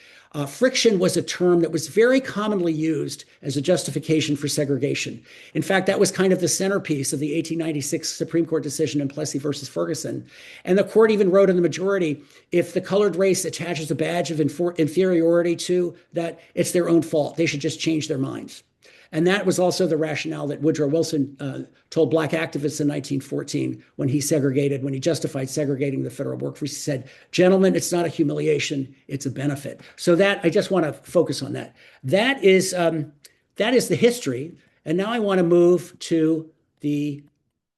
S4: Friction was a term that was very commonly used as a justification for segregation. In fact, that was kind of the centerpiece of the 1896 Supreme Court decision in Plessy versus Ferguson. And the court even wrote in the majority, if the colored race attaches a badge of inferiority to that, it's their own fault. They should just change their minds. And that was also the rationale that Woodrow Wilson told black activists in 1914 when he justified segregating the federal workforce. He said, "Gentlemen, it's not a humiliation, it's a benefit." So that, I just want to focus on that. That is the history. And now I want to move to the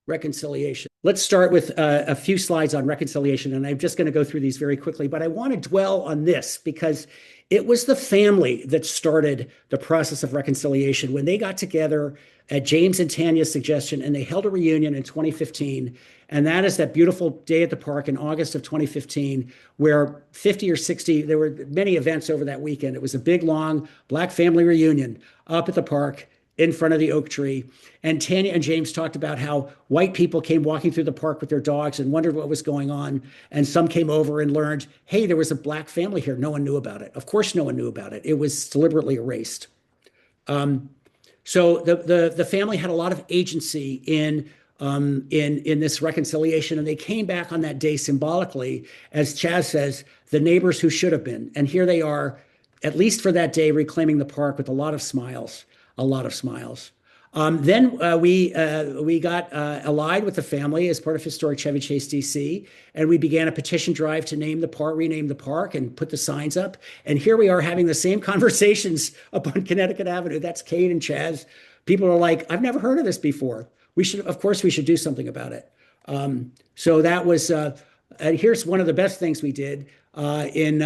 S4: reconciliation. Let's start with a few slides on reconciliation. And I'm just going to go through these very quickly, but I want to dwell on this because it was the family that started the process of reconciliation when they got together at James and Tanya's suggestion, and they held a reunion in 2015. And that is that beautiful day at the park in August of 2015, where 50 or 60, there were many events over that weekend. It was a big, long Black family reunion up at the park in front of the oak tree. And Tanya and James talked about how white people came walking through the park with their dogs and wondered what was going on. And some came over and learned, hey, there was a Black family here. No one knew about it. Of course, no one knew about it. It was deliberately erased. So the family had a lot of agency in this reconciliation, and they came back on that day symbolically, as Chaz says, the neighbors who should have been. And here they are, at least for that day, reclaiming the park with a lot of smiles. A lot of smiles. Then we got allied with the family as part of Historic Chevy Chase DC, and we began a petition drive to name the park, rename the park, and put the signs up. And here we are having the same conversations up on Connecticut Avenue. That's Kate and Chaz. People are like, "I've never heard of this before. Of course, we should do something about it." So that was. And here's one of the best things we did in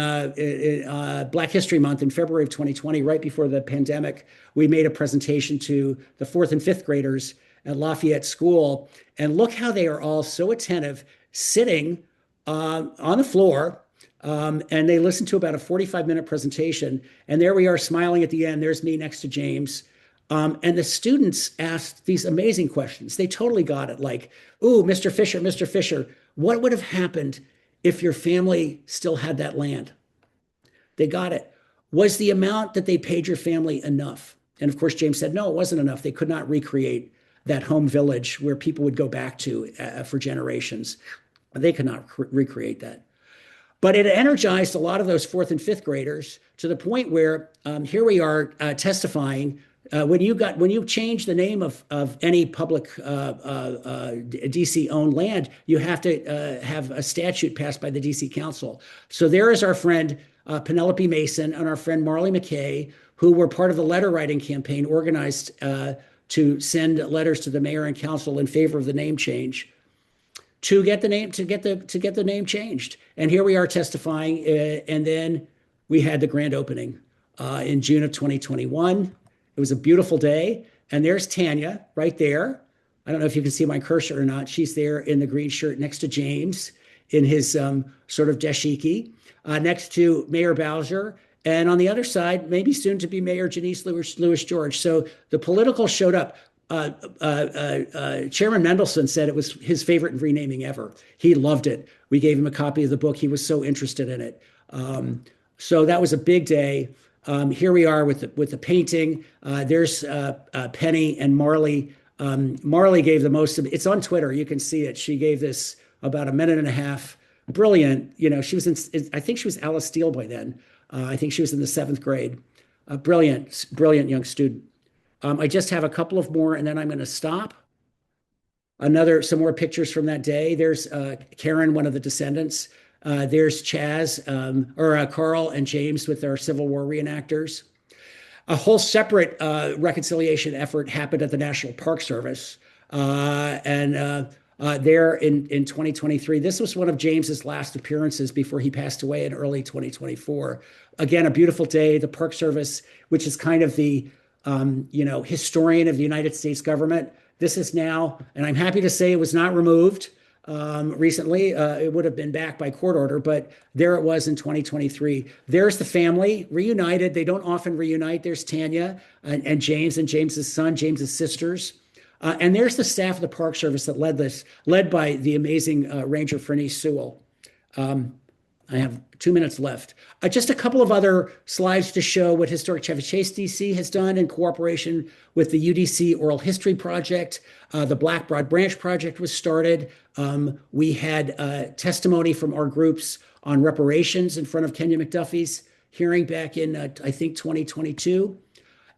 S4: Black History Month in February of 2020, right before the pandemic. We made a presentation to the 4th and 5th graders at Lafayette School, and look how they are all so attentive, sitting on the floor, and they listened to about a 45-minute presentation. And there we are, smiling at the end. There's me next to James. And the students asked these amazing questions. They totally got it. Like, "Ooh, Mr. Fisher, what would have happened if your family still had that land?" They got it. "Was the amount that they paid your family enough?" And of course, James said, no, it wasn't enough. They could not recreate that home village where people would go back to for generations. They could not recreate that. But it energized a lot of those 4th and 5th graders to the point where here we are testifying. When you change the name of any public DC-owned land, you have to have a statute passed by the DC Council. So there is our friend Penelope Mason and our friend Marley McKay, who were part of the letter writing campaign organized to send letters to the mayor and council in favor of the name change, to get the name changed. And here we are testifying, and then we had the grand opening in June of 2021. It was a beautiful day. And there's Tanya right there. I don't know if you can see my cursor or not. She's there in the green shirt next to James in his sort of dashiki, next to Mayor Bowser. And on the other side, maybe soon to be Mayor Janice Lewis George. So the political showed up. Chairman Mendelson said it was his favorite renaming ever. He loved it. We gave him a copy of the book. He was so interested in it. So that was a big day. Here we are with the painting. There's Penny and Marley. Marley gave the most of it. It's on Twitter. You can see it. She gave this about a minute and a half. Brilliant. You know, she was I think she was Alice Steele by then. I think she was in the 7th grade. Brilliant young student. I just have a couple of more, and then I'm going to stop. Some more pictures from that day. There's Karen, one of the descendants. There's Chaz, Carl and James with our Civil War reenactors. A whole separate reconciliation effort happened at the National Park Service. There in 2023, this was one of James's last appearances before he passed away in early 2024. Again, a beautiful day. The Park Service, which is kind of the historian of the United States government. This is now, and I'm happy to say it was not removed recently. It would have been back by court order, but there it was in 2023. There's the family reunited. They don't often reunite. There's Tanya and James and James's son, James's sisters. And there's the staff of the Park Service that led this, led by the amazing Ranger Bernice Sewell. I have 2 minutes left. Just a couple of other slides to show what Historic Chevy Chase DC has done in cooperation with the UDC Oral History Project. The Black Broad Branch Project was started. We had testimony from our groups on reparations in front of Kenya McDuffie's hearing back in, I think, 2022.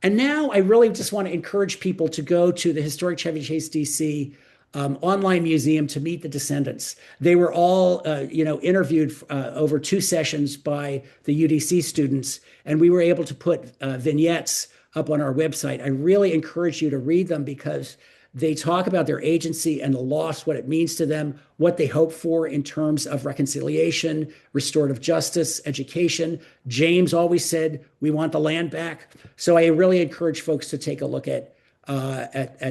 S4: And now I really just want to encourage people to go to the Historic Chevy Chase DC online museum to meet the descendants. They were all, interviewed over 2 sessions by the UDC students, and we were able to put vignettes up on our website. I really encourage you to read them because they talk about their agency and the loss, what it means to them, what they hope for in terms of reconciliation, restorative justice, education. James always said, we want the land back. So I really encourage folks to take a look at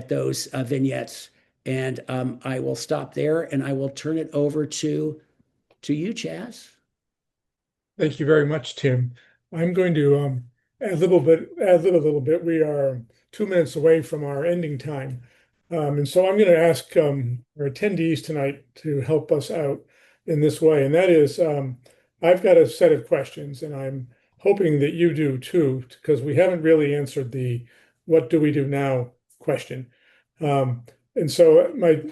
S4: those vignettes. And I will stop there and I will turn it over to you, Chaz.
S1: Thank you very much, Tim. I'm going to add a little bit. We are 2 minutes away from our ending time. And so I'm going to ask our attendees tonight to help us out in this way. And that is, I've got a set of questions, and I'm hoping that you do too, because we haven't really answered the what do we do now question. And so my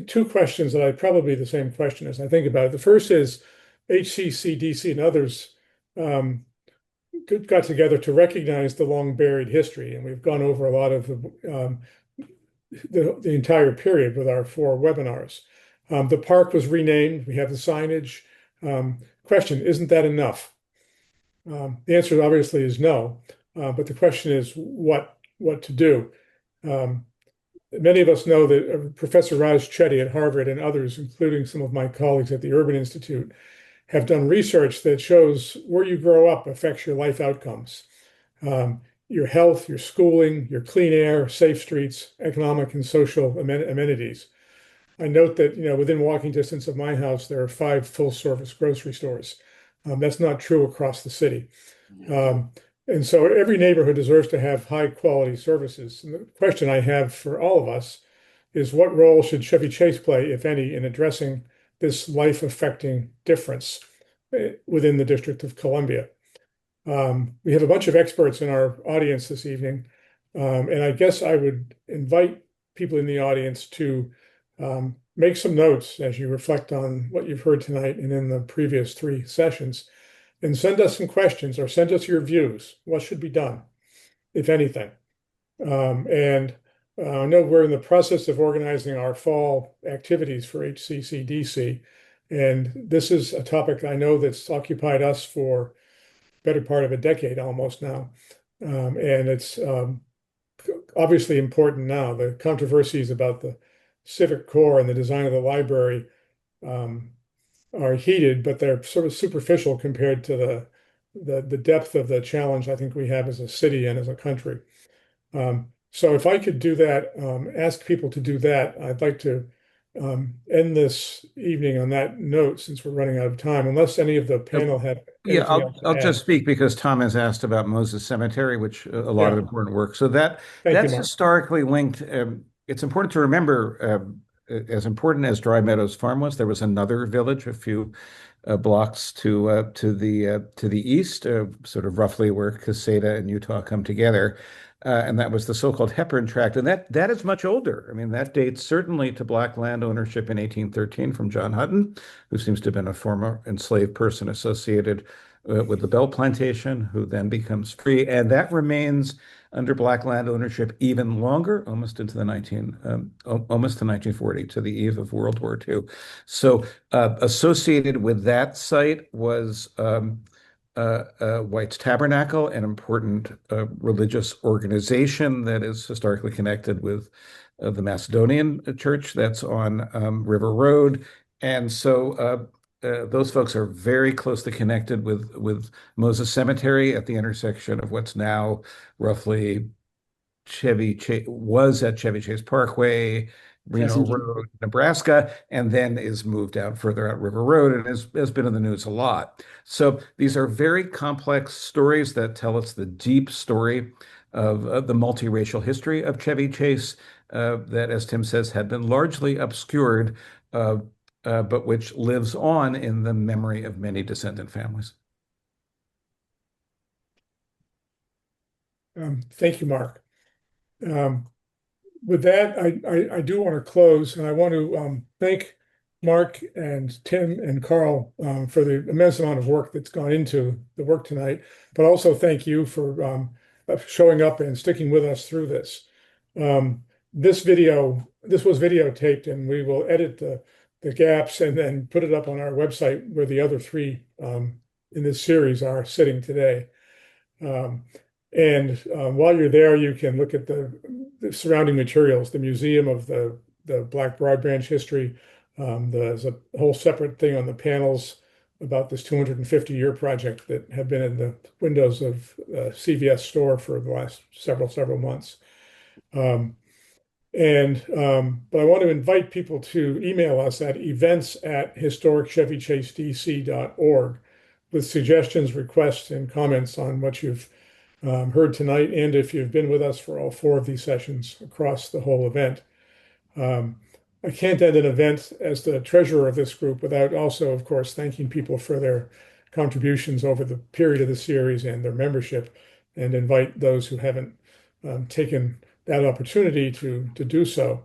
S1: 2 questions that are probably the same question as I think about it. The first is HCCDC and others got together to recognize the long buried history. And we've gone over a lot of the the entire period with our 4 webinars. The park was renamed. We have the signage. Question, isn't that enough? The answer obviously is no, but the question is what to do. Many of us know that Professor Rauh at Harvard and others, including some of my colleagues at the Urban Institute, have done research that shows where you grow up affects your life outcomes. Your health, your schooling, your clean air, safe streets, economic and social amenities. I note that, within walking distance of my house, there are 5 full-service grocery stores. That's not true across the city. And so every neighborhood deserves to have high-quality services. And the question I have for all of us is, what role should Chevy Chase play, if any, in addressing this life-affecting difference within the District of Columbia? We have a bunch of experts in our audience this evening, and I guess I would invite people in the audience to make some notes as you reflect on what you've heard tonight and in the previous 3 sessions, and send us some questions or send us your views. What should be done, if anything? And I know we're in the process of organizing our fall activities for HCCDC, and this is a topic I know that's occupied us for better part of a decade almost now. And it's obviously important now. The controversies about the civic core and the design of the library are heated, but they're sort of superficial compared to the depth of the challenge I think we have as a city and as a country. So if I could do that, ask people to do that, I'd like to end this evening on that note, since we're running out of time, unless any of the panel have
S3: Yeah,
S1: anything else to
S3: I'll
S1: add.
S3: just speak because Tom has asked about Moses Cemetery, which a lot of important work. So
S1: Thank you,
S3: that's
S1: Mark.
S3: historically linked. It's important to remember, as important as Dry Meadows Farm was, there was another village a few blocks to the east, sort of roughly where Caseta and Utah come together. And that was the so-called Hepburn Tract. And that is much older. I mean, that dates certainly to Black land ownership in 1813 from John Hutton, who seems to have been a former enslaved person associated with the Bell Plantation, who then becomes free. And that remains under Black land ownership even longer, almost into the 1940, to the eve of World War II. So associated with that site was White's Tabernacle, an important religious organization that is historically connected with the Macedonian church that's on River Road. And so those folks are very closely connected with Moses Cemetery at the intersection of what's now roughly was at Chevy Chase Parkway, Reno Road, Nebraska, and then is moved out further out River Road and has been in the news a lot. So these are very complex stories that tell us the deep story of the multiracial history of Chevy Chase that, as Tim says, had been largely obscured, but which lives on in the memory of many descendant families.
S1: Thank you, Mark. With that, I do want to close, and I want to thank Mark and Tim and Carl for the immense amount of work that's gone into the work tonight, but also thank you for showing up and sticking with us through this. This was videotaped, and we will edit the gaps and then put it up on our website where the other 3 in this series are sitting today. And while you're there, you can look at the surrounding materials, the Museum of the Black Broad Branch history. There's a whole separate thing on the panels about this 250-year project that have been in the windows of CVS store for the last several months. But I want to invite people to email us at events@historicchevychasedc.org with suggestions, requests, and comments on what you've heard tonight, and if you've been with us for all 4 of these sessions across the whole event. I can't end an event as the treasurer of this group without also, of course, thanking people for their contributions over the period of the series and their membership, and invite those who haven't taken that opportunity to do so.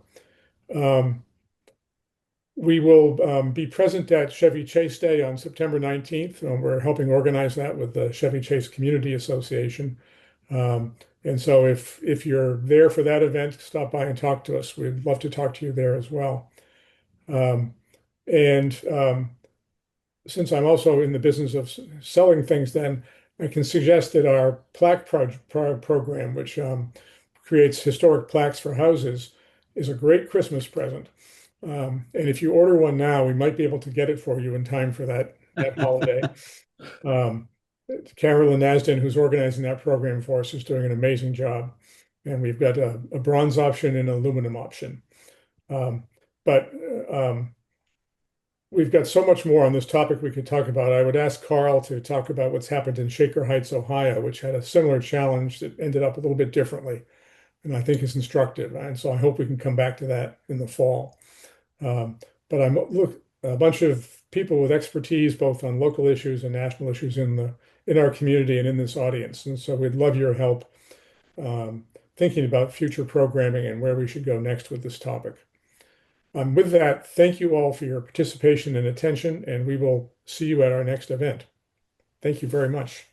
S1: We will be present at Chevy Chase Day on September 19th. We're helping organize that with the Chevy Chase Community Association. And so if you're there for that event, stop by and talk to us. We'd love to talk to you there as well. Um, and since I'm also in the business of selling things, then I can suggest that our plaque program, which creates historic plaques for houses, is a great Christmas present. And if you order one now, we might be able to get it for you in time for that holiday. Um, Carolyn Nasden, who's organizing that program for us, is doing an amazing job. And we've got a bronze option and an aluminum option. Um, but we've got so much more on this topic we could talk about. I would ask Carl to talk about what's happened in Shaker Heights, Ohio, which had a similar challenge that ended up a little bit differently, and I think is instructive. And so I hope we can come back to that in the fall. But look, a bunch of people with expertise both on local issues and national issues in our community and in this audience. And so we'd love your help thinking about future programming and where we should go next with this topic. With that, thank you all for your participation and attention, and we will see you at our next event. Thank you very much.